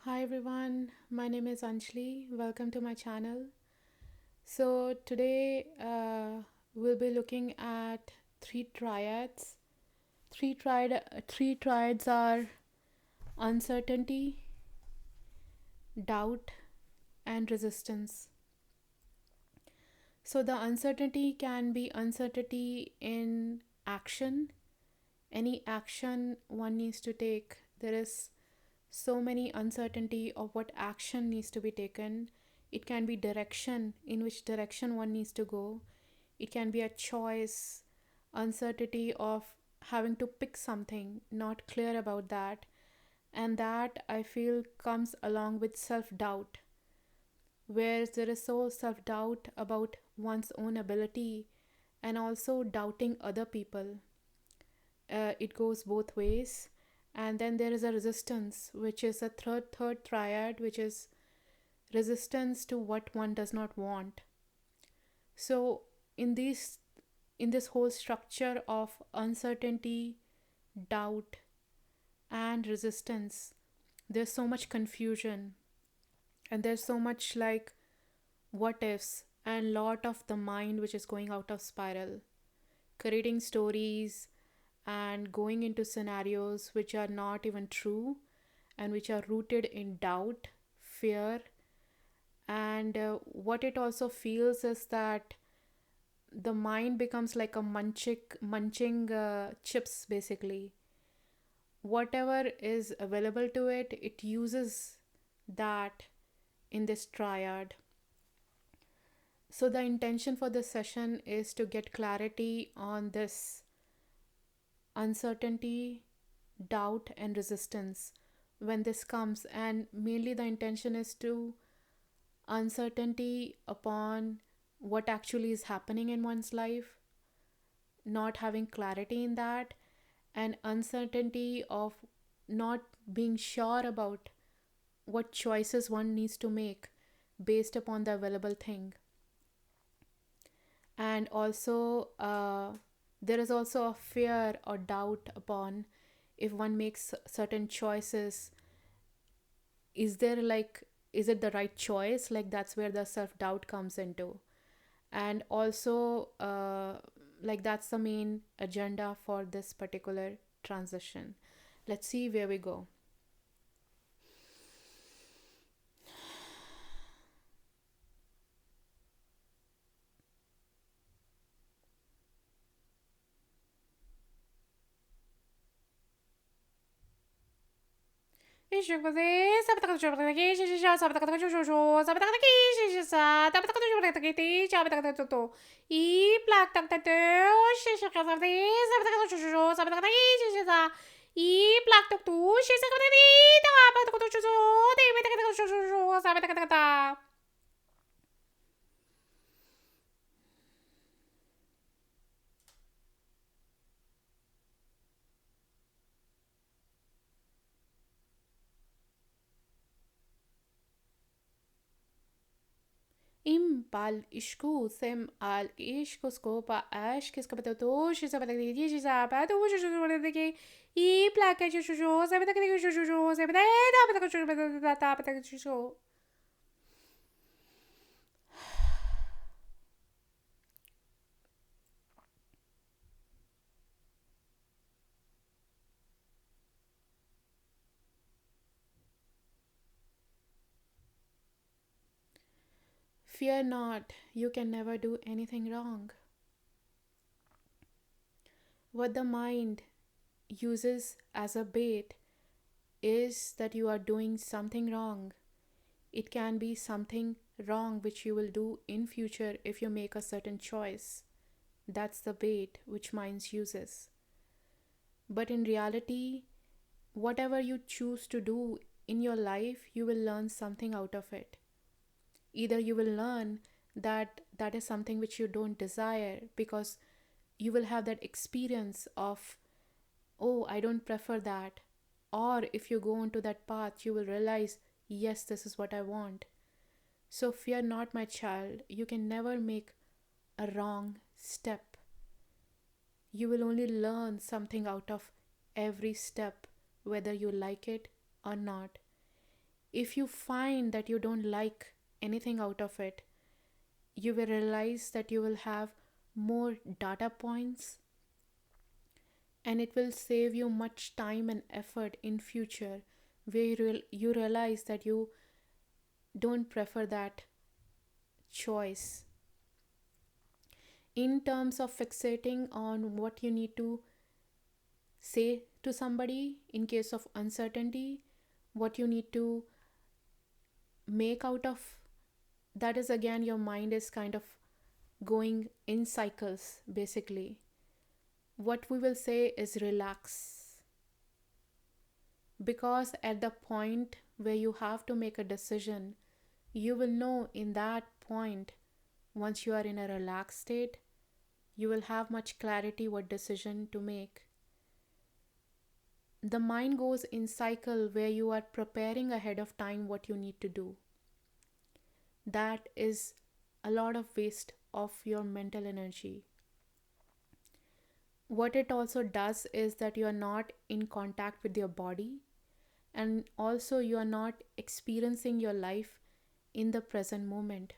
Hi everyone, my name is Anjali. Welcome to my channel. So, today we'll be looking at three triads. Three triads are uncertainty, doubt, and resistance. So, the uncertainty can be uncertainty in action, any action one needs to take. There is so many uncertainty of what action needs to be taken. It can be direction, in which direction one needs to go. It can be a choice, uncertainty of having to pick something, not clear about that. And that I feel comes along with self doubt, where there is so self doubt about one's own ability and also doubting other people. It goes both ways. And then there is a resistance, which is a third triad, which is resistance to what one does not want. So in these in this whole structure of uncertainty, doubt, and resistance, there's so much confusion, and there's so much like what ifs, and lot of the mind which is going out of spiral, creating stories and going into scenarios which are not even true and which are rooted in doubt, fear. And what it also feels is that the mind becomes like a munching chips, basically. Whatever is available to it, it uses that in this triad. So the intention for this session is to get clarity on this uncertainty, doubt, and resistance when this comes. And mainly the intention is to uncertainty upon what actually is happening in one's life, not having clarity in that, and uncertainty of not being sure about what choices one needs to make based upon the available thing. And also, there is also a fear or doubt upon if one makes certain choices, is there like, is it the right choice? Like, that's where the self doubt comes into. And also, like, that's the main agenda for this particular transition. Let's see where we go. Im bal ishku sem al ishku skopa ash kis kapatoto shi sabata di shi sabata shi sabata ki I plaka shi shi sabata ki shi shi sabata da bata shi sabata da bata shi shi. Fear not, you can never do anything wrong. What the mind uses as a bait is that you are doing something wrong. It can be something wrong which you will do in future if you make a certain choice. That's the bait which mind uses. But in reality, whatever you choose to do in your life, you will learn something out of it. Either you will learn that that is something which you don't desire, because you will have that experience of, oh, I don't prefer that. Or if you go into that path, you will realize, yes, this is what I want. So fear not, my child. You can never make a wrong step. You will only learn something out of every step, whether you like it or not. If you find that you don't like anything out of it, you will realize that you will have more data points, and it will save you much time and effort in future, where you realize that you don't prefer that choice. In terms of fixating on what you need to say to somebody in case of uncertainty, what you need to make out of, that is again your mind is kind of going in cycles basically. What we will say is relax, because at the point where you have to make a decision, you will know in that point, once you are in a relaxed state, you will have much clarity what decision to make. The mind goes in cycle where you are preparing ahead of time what you need to do. That is a lot of waste of your mental energy. What it also does is that you are not in contact with your body, and also you are not experiencing your life in the present moment.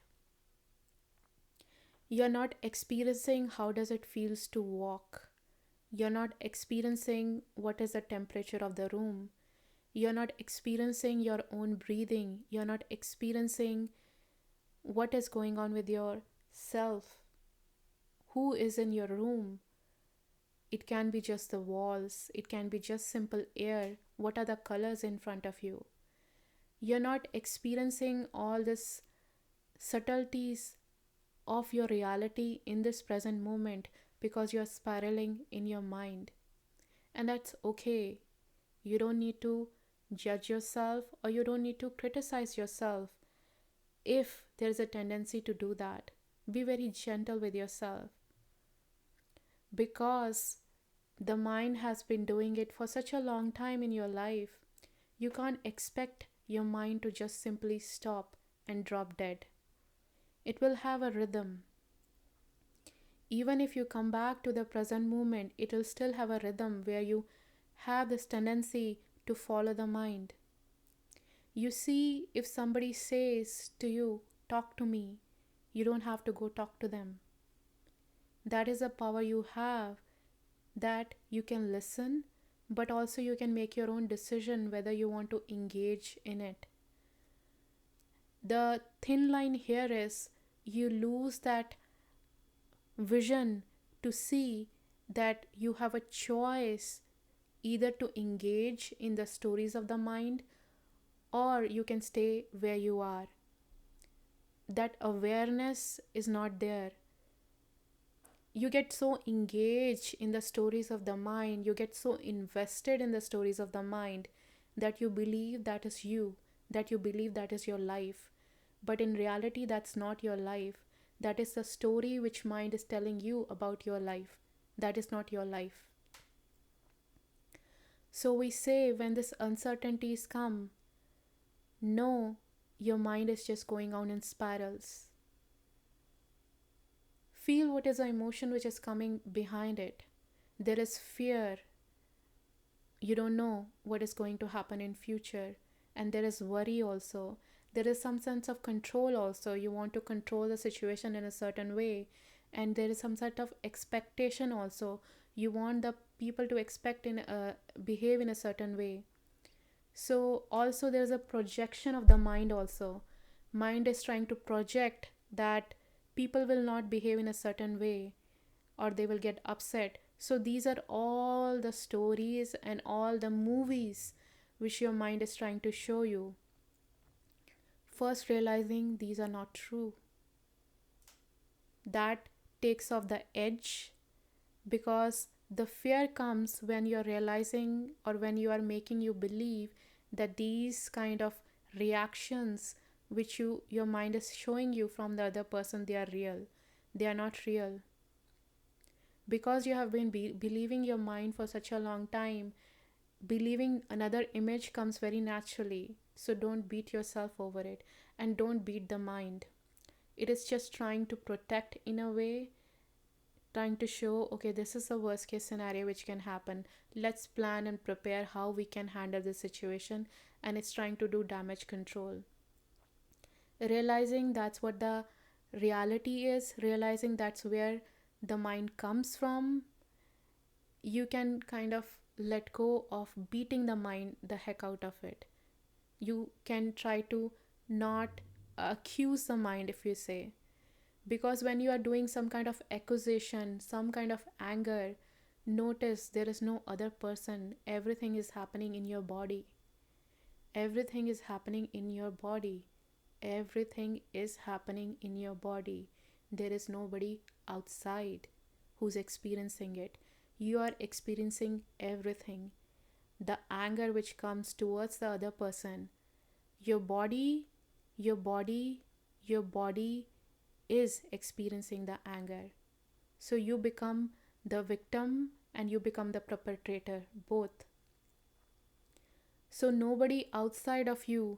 You are not experiencing how does it feels to walk. You're not experiencing what is the temperature of the room. You're not experiencing your own breathing. You're not experiencing what is going on with yourself. Who is in your room? It can be just the walls. It can be just simple air. What are the colors in front of you? You're not experiencing all these subtleties of your reality in this present moment because you're spiraling in your mind. And that's okay. You don't need to judge yourself, or you don't need to criticize yourself if there's a tendency to do that. Be very gentle with yourself, because the mind has been doing it for such a long time in your life. You can't expect your mind to just simply stop and drop dead. It will have a rhythm. Even if you come back to the present moment, it will still have a rhythm where you have this tendency to follow the mind. You see, if somebody says to you, talk to me, you don't have to go talk to them. That is a power you have, that you can listen, but also you can make your own decision whether you want to engage in it. The thin line here is you lose that vision to see that you have a choice either to engage in the stories of the mind, or you can stay where you are. That awareness is not there. You get so engaged in the stories of the mind, you get so invested in the stories of the mind, that you believe that is you, that you believe that is your life. But in reality, that's not your life. That is the story which mind is telling you about your life. That is not your life. So we say when this uncertainties come, no, your mind is just going on in spirals. Feel what is the emotion which is coming behind it. There is fear. You don't know what is going to happen in future. And there is worry also. There is some sense of control also. You want to control the situation in a certain way. And there is some sort of expectation also. You want the people to behave in a certain way. So also there is a projection of the mind also. Mind is trying to project that people will not behave in a certain way, or they will get upset. So these are all the stories and all the movies which your mind is trying to show you. First realizing these are not true. That takes off the edge, because the fear comes when you're realizing, or when you are making you believe that these kind of reactions which your mind is showing you from the other person, they are real. They are not real. Because you have been believing your mind for such a long time, believing another image comes very naturally. So don't beat yourself over it, and don't beat the mind. It is just trying to protect in a way. trying to show, okay, this is the worst case scenario which can happen. Let's plan and prepare how we can handle this situation. And it's trying to do damage control. Realizing that's what the reality is, realizing that's where the mind comes from, you can kind of let go of beating the mind the heck out of it. You can try to not accuse the mind, if you say, because when you are doing some kind of accusation, some kind of anger, notice there is no other person. Everything is happening in your body. Everything is happening in your body. Everything is happening in your body. There is nobody outside who's experiencing it. You are experiencing everything. The anger which comes towards the other person, your body, your body, your body is experiencing the anger. So you become the victim and you become the perpetrator, both. So nobody outside of you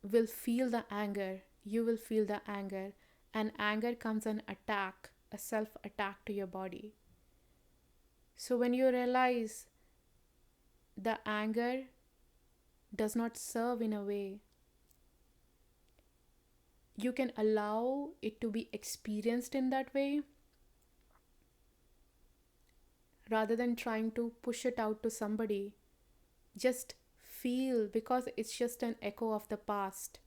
will feel the anger. You will feel the anger. And anger comes an attack, a self attack to your body. So when you realize the anger does not serve in a way, you can allow it to be experienced in that way rather than trying to push it out to somebody. Just feel, because it's just an echo of the past.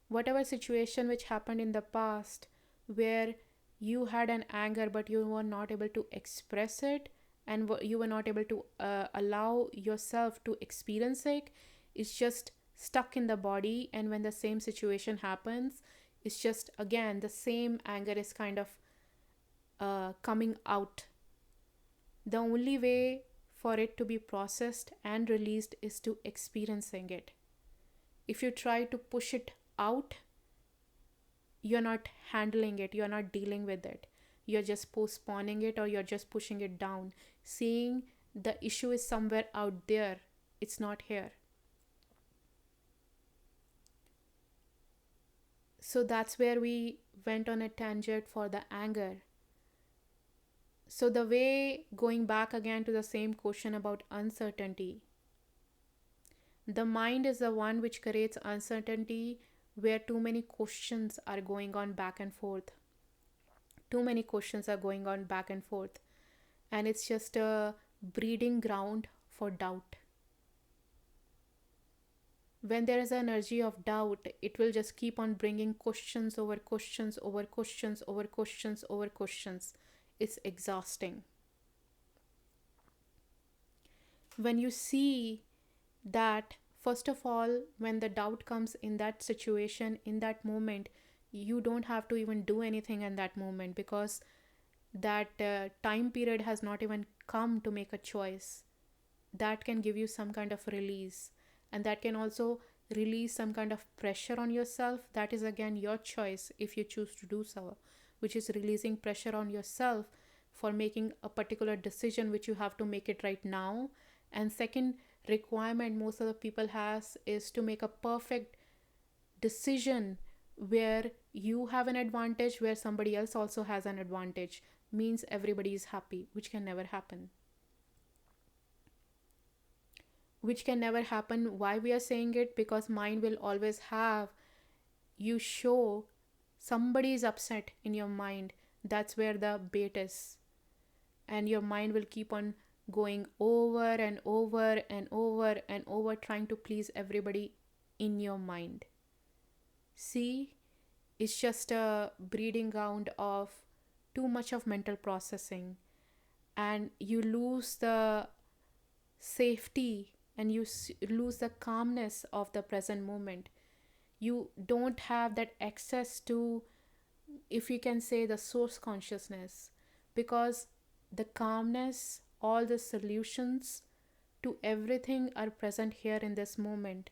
Whatever situation which happened in the past where you had an anger but you were not able to express it, and you were not able to allow yourself to experience it, it's just stuck in the body. And when the same situation happens, it's just again the same anger is kind of coming out. The only way for it to be processed and released is to experiencing it. If you try to push it out, you're not handling it, you're not dealing with it. You're just postponing it, or you're just pushing it down, seeing the issue is somewhere out there, it's not here. So that's where we went on a tangent for the anger. So the way, going back again to the same question about uncertainty, the mind is the one which creates uncertainty, where too many questions are going on back and forth. Too many questions are going on back and forth. And it's just a breeding ground for doubt. When there is an energy of doubt, it will just keep on bringing questions over questions over questions over questions over questions. It's exhausting. When you see that, first of all, when the doubt comes in that situation, in that moment, you don't have to even do anything in that moment, because that time period has not even come to make a choice. That can give you some kind of release, and that can also release some kind of pressure on yourself. That is again your choice if you choose to do so, which is releasing pressure on yourself for making a particular decision which you have to make it right now. And second requirement most of the people has is to make a perfect decision where you have an advantage, where somebody else also has an advantage, means everybody is happy, which can never happen. Why we are saying it? Because mind will always have you show somebody is upset in your mind. That's where the bait is. And your mind will keep on going over and over and over and over, trying to please everybody in your mind. See, it's just a breeding ground of too much of mental processing, and you lose the safety and you lose the calmness of the present moment. You don't have that access to, if you can say, the source consciousness, because the calmness, all the solutions to everything are present here in this moment.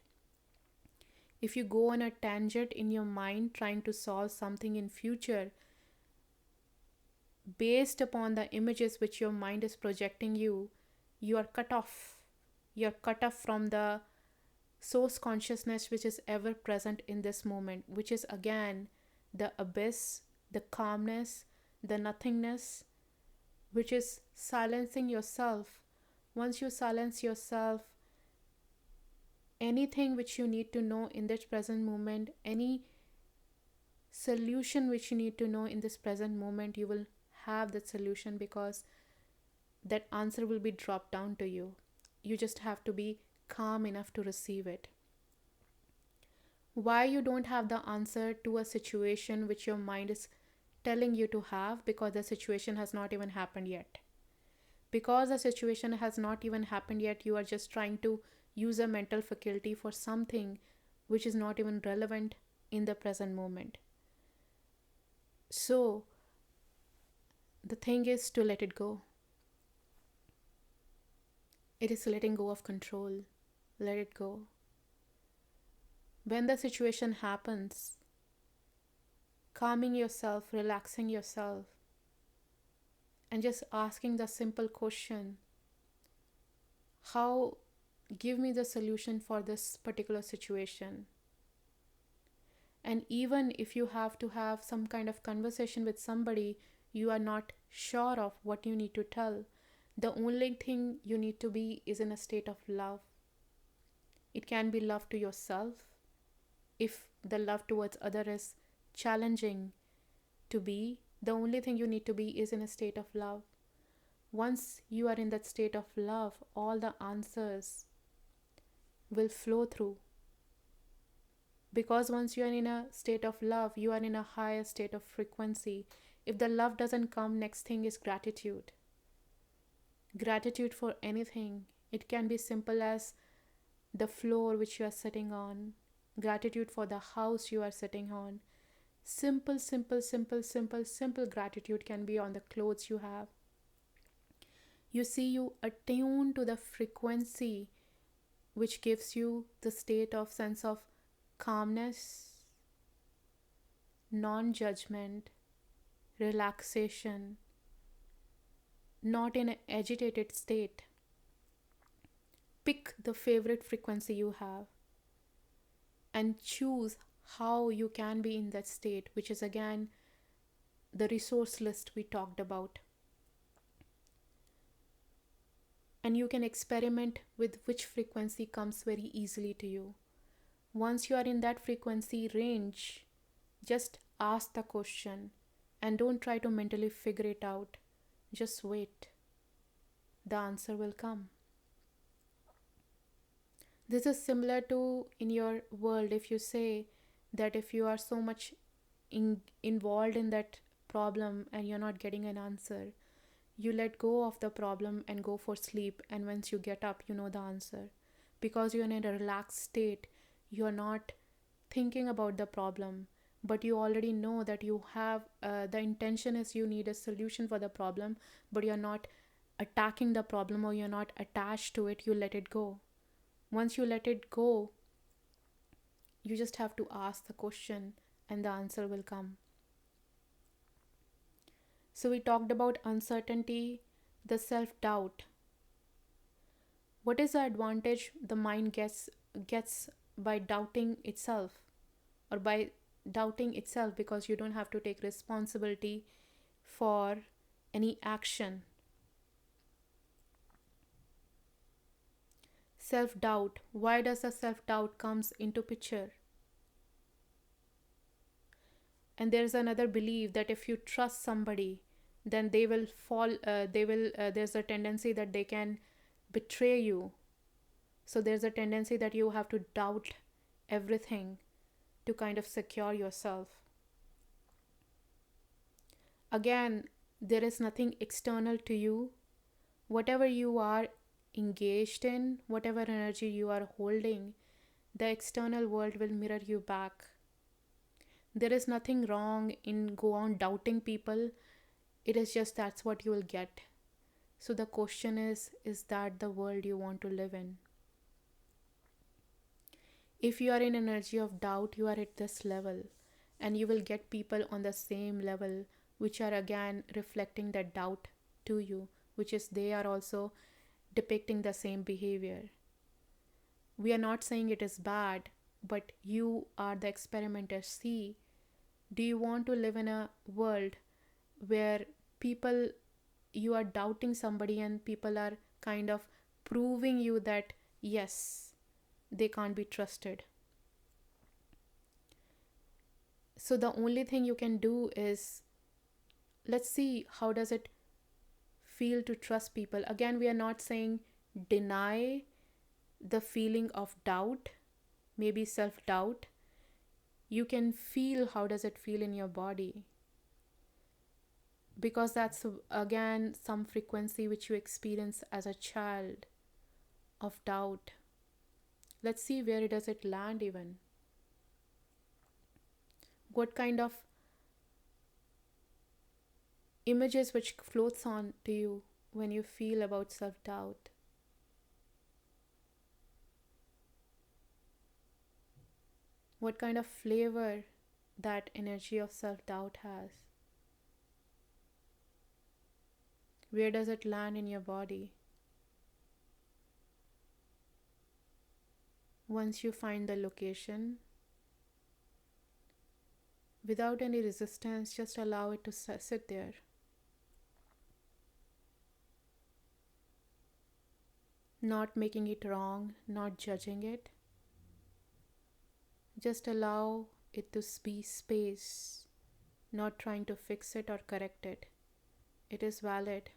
If you go on a tangent in your mind trying to solve something in future based upon the images which your mind is projecting you, you are cut off. You're cut off from the source consciousness which is ever present in this moment, which is again the abyss, the calmness, the nothingness, which is silencing yourself. Once you silence yourself, anything which you need to know in this present moment, any solution which you need to know in this present moment, you will have that solution, because that answer will be dropped down to you. You just have to be calm enough to receive it. Why you don't have the answer to a situation which your mind is telling you to have? Because the situation has not even happened yet. Because the situation has not even happened yet, you are just trying to use a mental faculty for something which is not even relevant in the present moment. So the thing is to let it go. It is letting go of control. Let it go. When the situation happens, calming yourself, relaxing yourself, and just asking the simple question, how, give me the solution for this particular situation. And even if you have to have some kind of conversation with somebody you are not sure of what you need to tell, the only thing you need to be is in a state of love. It can be love to yourself. If the love towards other is challenging to be, the only thing you need to be is in a state of love. Once you are in that state of love, all the answers will flow through. Because once you are in a state of love, you are in a higher state of frequency. If the love doesn't come, next thing is gratitude. Gratitude for anything. It can be simple as the floor which you are sitting on. Gratitude for the house you are sitting on. Simple gratitude can be on the clothes you have. You see, you attune to the frequency which gives you the state of sense of calmness, non-judgment, relaxation, not in an agitated state. Pick the favorite frequency you have and choose how you can be in that state, which is again the resource list we talked about. And you can experiment with which frequency comes very easily to you. Once you are in that frequency range, just ask the question and don't try to mentally figure it out. Just wait. The answer will come. This is similar to in your world. If you say that if you are so much involved in that problem and you're not getting an answer, you let go of the problem and go for sleep, and once you get up, you know the answer. Because you're in a relaxed state, you're not thinking about the problem, but you already know that you have the intention is you need a solution for the problem, but you're not attacking the problem or you're not attached to it. You let it go. Once you let it go, you just have to ask the question and the answer will come. So we talked about uncertainty, the self-doubt. What is the advantage the mind gets by doubting itself, or by doubting itself? Because you don't have to take responsibility for any action. Self-doubt. Why does the self-doubt comes into picture? And there's another belief that if you trust somebody, then they will fall. There's a tendency that they can betray you. So there's a tendency that you have to doubt everything to kind of secure yourself. Again, there is nothing external to you. Whatever you are engaged in, whatever energy you are holding, the external world will mirror you back. There is nothing wrong in go on doubting people. It is just that's what you will get. So the question is that the world you want to live in? If you are in energy of doubt, you are at this level, and you will get people on the same level which are again reflecting that doubt to you, which is they are also depicting the same behavior. We are not saying it is bad, but you are the experimenter. See, do you want to live in a world where people, you are doubting somebody and people are kind of proving you that yes, they can't be trusted. So the only thing you can do is, let's see how does it feel to trust people. Again, we are not saying deny the feeling of doubt, maybe self doubt. You can feel how does it feel in your body, because that's again some frequency which you experience as a child of doubt. Let's see where does it land. Even what kind of images which floats on to you when you feel about self doubt. What kind of flavor that energy of self doubt has. Where does it land in your body? Once you find the location, without any resistance, just allow it to sit there. Not making it wrong, not judging it. Just allow it to be space, not trying to fix it or correct it. It is valid.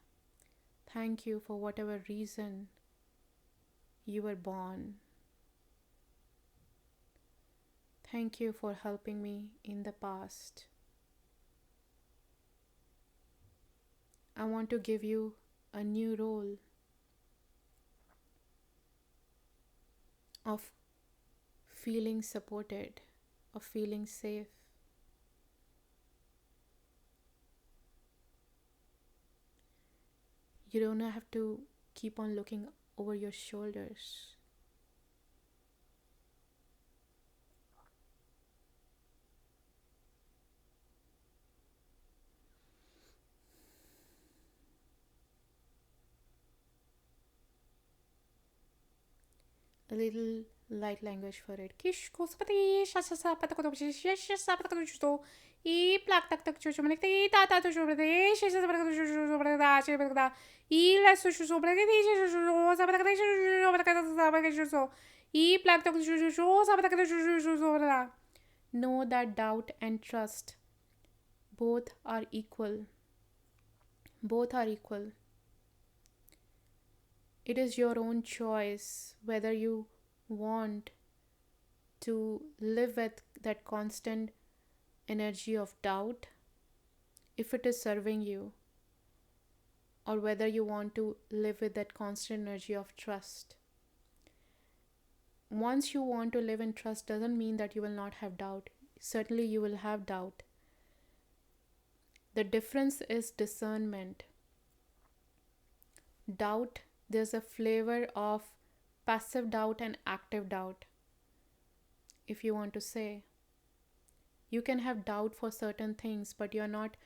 Thank you for whatever reason you were born. Thank you for helping me in the past. I want to give you a new role of feeling supported, of feeling safe. You don't have to keep on looking over your shoulders. A little light language for it. Know that doubt and trust both are equal. Both are equal. It is your own choice whether you want to live with that constant energy of doubt, if it is serving you, or whether you want to live with that constant energy of trust. Once you want to live in trust, doesn't mean that you will not have doubt. Certainly, you will have doubt. The difference is discernment. Doubt, there's a flavor of passive doubt and active doubt. If you want to say, you can have doubt for certain things, but you're not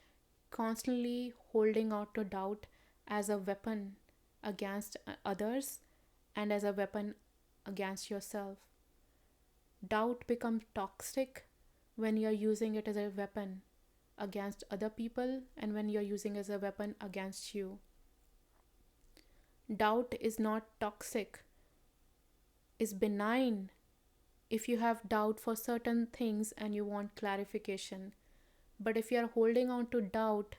constantly holding out to doubt as a weapon against others and as a weapon against yourself. Doubt becomes toxic when you're using it as a weapon against other people and when you're using it as a weapon against you. Doubt is not toxic, is benign if you have doubt for certain things and you want clarification. But if you are holding on to doubt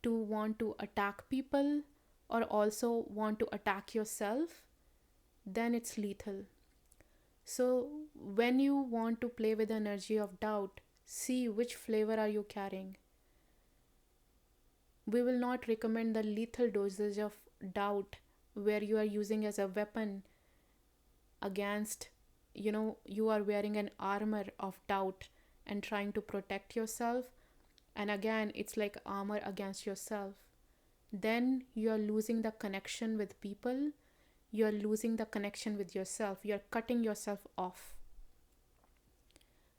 to want to attack people or also want to attack yourself, then it's lethal. So when you want to play with the energy of doubt, see which flavor are you carrying. We will not recommend the lethal dosage of doubt where you are using as a weapon against, you are wearing an armor of doubt and trying to protect yourself. And again, it's like armor against yourself. Then you are losing the connection with people. You are losing the connection with yourself. You are cutting yourself off.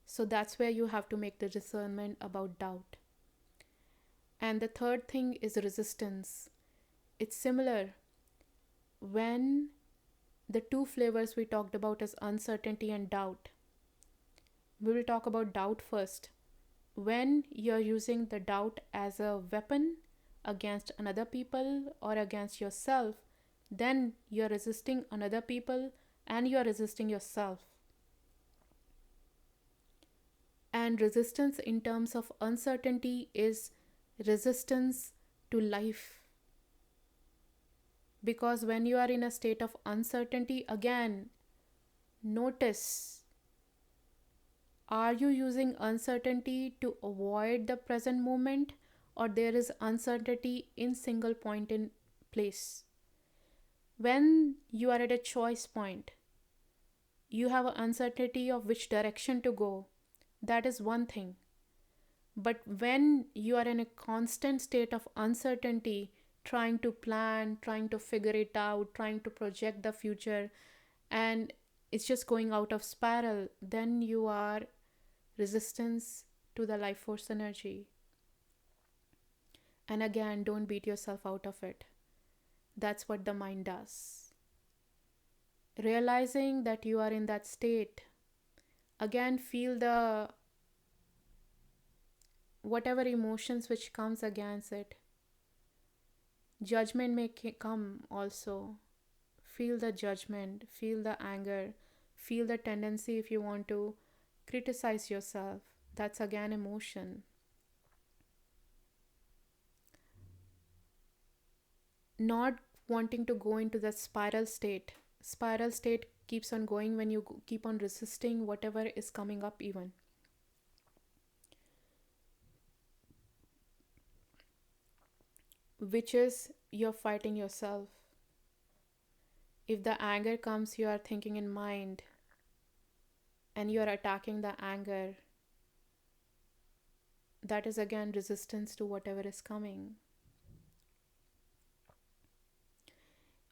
So that's where you have to make the discernment about doubt. And the third thing is resistance. It's similar. When the two flavors we talked about is uncertainty and doubt. We will talk about doubt first. when you're using the doubt as a weapon against another people or against yourself, then you're resisting another people and you're resisting yourself. And resistance in terms of uncertainty is resistance to life. Because when you are in a state of uncertainty, again, notice, are you using uncertainty to avoid the present moment, or there is uncertainty in single point in place? When you are at a choice point, you have an uncertainty of which direction to go. That is one thing. But when you are in a constant state of uncertainty, trying to plan, trying to figure it out, trying to project the future, and it's just going out of spiral, then you are resistance to the life force energy. And again, don't beat yourself out of it. That's what the mind does. Realizing that you are in that state, again, feel the whatever emotions which comes against it. Judgment may come also. Feel the judgment, feel the anger, feel the tendency if you want to criticize yourself. That's again emotion. Not wanting to go into that spiral state. Spiral state keeps on going when you keep on resisting whatever is coming up, even. Which is you're fighting yourself. If the anger comes, you are thinking in mind and you are attacking the anger. That is again resistance to whatever is coming.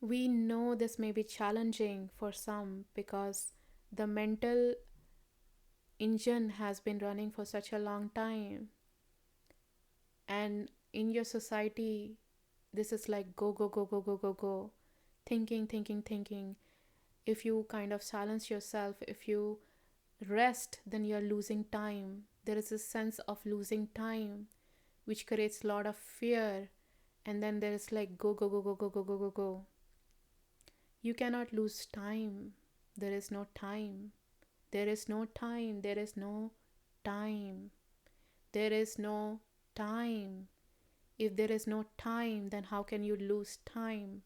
We know this may be challenging for some because the mental engine has been running for such a long time. And in your society, this is like go, go, go, go, go, go, go. Thinking, thinking, thinking. If you kind of silence yourself, if you rest, then you're losing time. There is a sense of losing time, which creates a lot of fear. And then there is like go, go, go, go, go, go, go, go, go. You cannot lose time. There is no time. There is no time. There is no time. There is no time. If there is no time, then how can you lose time?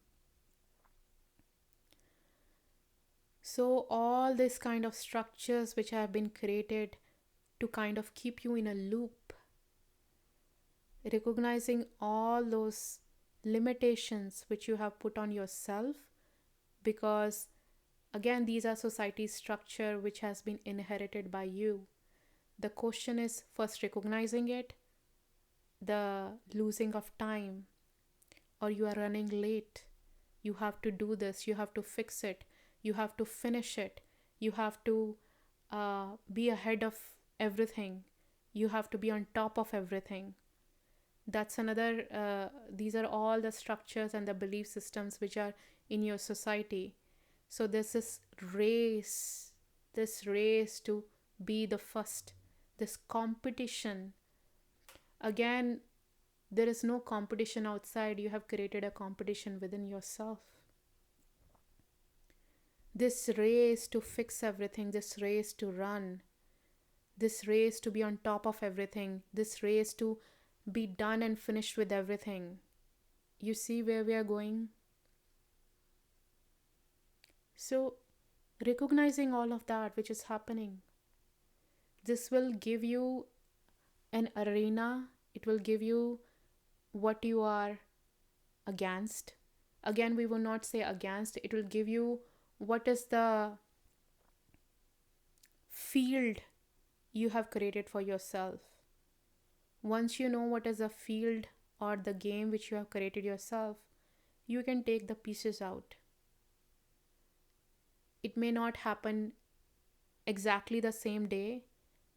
So all these kind of structures which have been created to kind of keep you in a loop, recognizing all those limitations which you have put on yourself, because again these are society's structure which has been inherited by you. The question is first recognizing it, the losing of time, or you are running late, you have to do this, you have to fix it, you have to finish it, you have to be ahead of everything, you have to be on top of everything. That's another, these are all the structures and the belief systems which are in your society. So there's this race to be the first, this competition. Again, there is no competition outside, you have created a competition within yourself. This race to fix everything, this race to run, this race to be on top of everything, this race to be done and finished with everything. You see where we are going? So, recognizing all of that which is happening, this will give you an arena, it will give you what you are against. Again, we will not say against, it will give you what is the field you have created for yourself. Once you know what is the field or the game which you have created yourself, you can take the pieces out. It may not happen exactly the same day,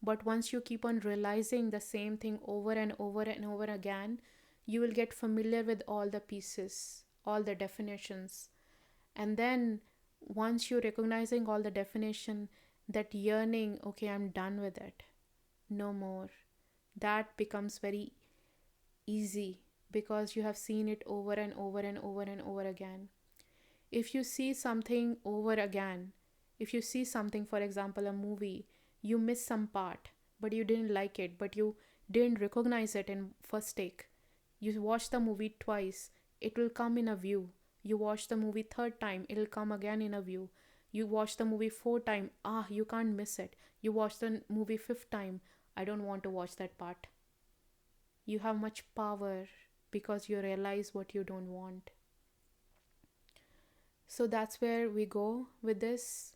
but once you keep on realizing the same thing over and over and over again, you will get familiar with all the pieces, all the definitions. And then once you're recognizing all the definition, that yearning, okay, I'm done with it, no more. that becomes very easy because you have seen it over and over and over and over again. If you see something over again, if you see something, for example, a movie, you miss some part, but you didn't like it, but you didn't recognize it in first take. You watch the movie twice, it will come in a view. You watch the movie third time, it'll come again in a view. You watch the movie fourth time, you can't miss it. You watch the movie fifth time, I don't want to watch that part. You have much power because you realize what you don't want. So that's where we go with this.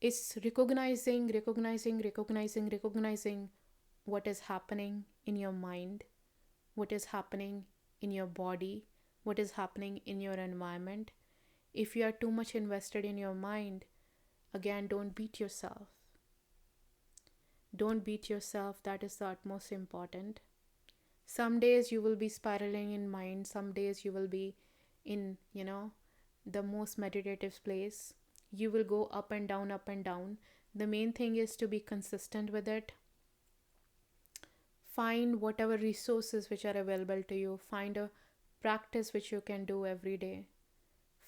It's recognizing what is happening in your mind, what is happening in your body, what is happening in your environment. If you are too much invested in your mind, again, don't beat yourself. Don't beat yourself, that is the utmost important. Some days you will be spiraling in mind, some days you will be in, the most meditative place. You will go up and down, up and down. The main thing is to be consistent with it. Find whatever resources which are available to you. Find a practice which you can do every day.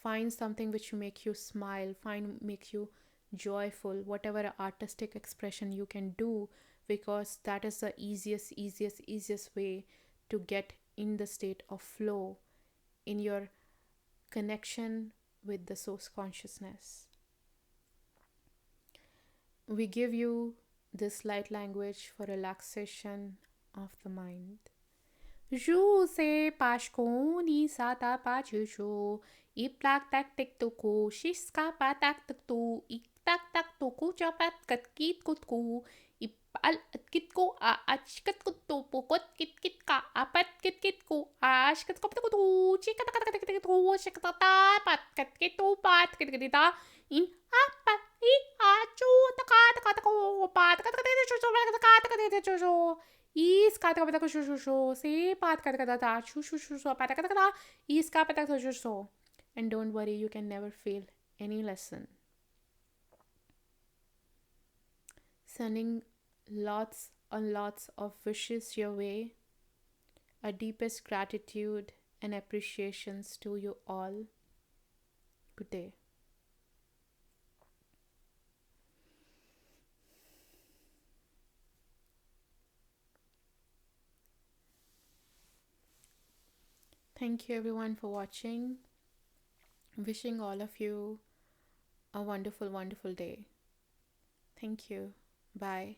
Find something which make you smile, make you joyful, whatever artistic expression you can do, because that is the easiest way to get in the state of flow, in your connection with the source consciousness. We give you this light language for relaxation of the mind. Ju se pashko ni sata pachucho, iplak tak tik tuku, shiska patak tu, iktak tak tuku chapat katkit kutku, ipal kit ko a achkat kutu pukot kit ka apat kit ko ashkat ko tu chikatakat shikata pat kit tu pat kit in apat I achu taka pat is kata kata shusho se pat kata kata shusho pat kata is kata kata shusho. And don't worry, you can never fail any lesson. Sending lots and lots of wishes your way, a deepest gratitude and appreciations to you all. Good day. Thank you everyone for watching. Wishing all of you a wonderful, wonderful day. Thank you. Bye.